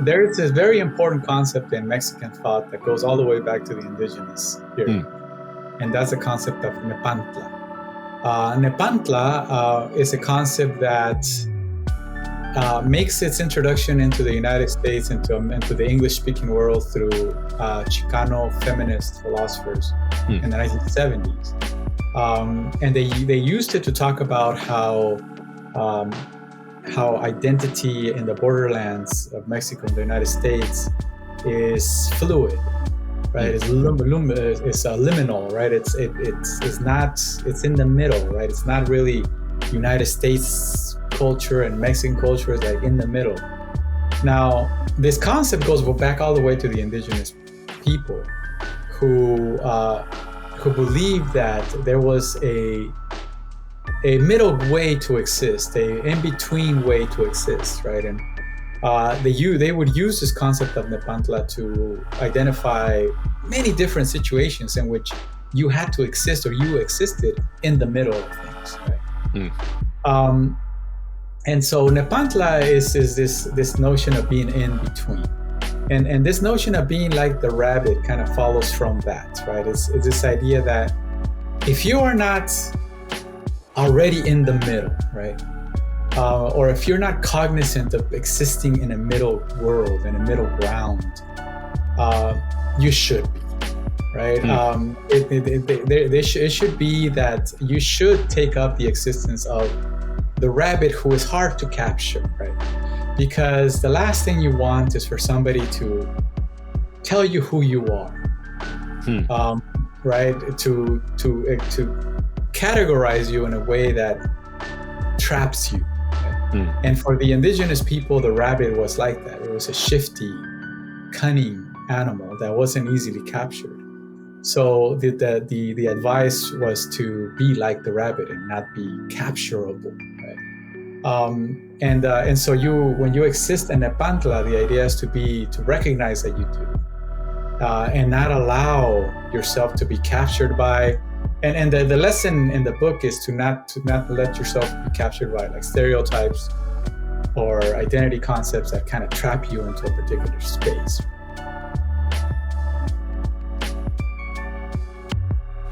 there is this very important concept in Mexican thought that goes all the way back to the indigenous period, and that's the concept of Nepantla. Nepantla is a concept that makes its introduction into the United States, into the English-speaking world through Chicano feminist philosophers in the 1970s. And they used it to talk about how identity in the borderlands of Mexico and the United States is fluid, right? It's liminal, right? It's in the middle, right? It's not really United States culture and Mexican culture is like in the middle. Now, this concept goes back all the way to the indigenous people who believed that there was a middle way to exist, a in-between way to exist, right? And they would use this concept of Nepantla to identify many different situations in which you had to exist or you existed in the middle of things, right? And so Nepantla is this notion of being in between. And this notion of being like the rabbit kind of follows from that, right? It's this idea that if you are not already in the middle, right? Or if you're not cognizant of existing in a middle world, in a middle ground, you should be, right? It should be that you should take up the existence of the rabbit who is hard to capture, right? Because the last thing you want is for somebody to tell you who you are, right? To categorize you in a way that traps you. Right? And for the indigenous people, the rabbit was like that. It was a shifty, cunning animal that wasn't easily captured. So the advice was to be like the rabbit and not be capturable. Right? And so when you exist in Nepantla, the idea is to recognize that you do, and not allow yourself to be captured by. And the lesson in the book is to not let yourself be captured by like stereotypes or identity concepts that kind of trap you into a particular space.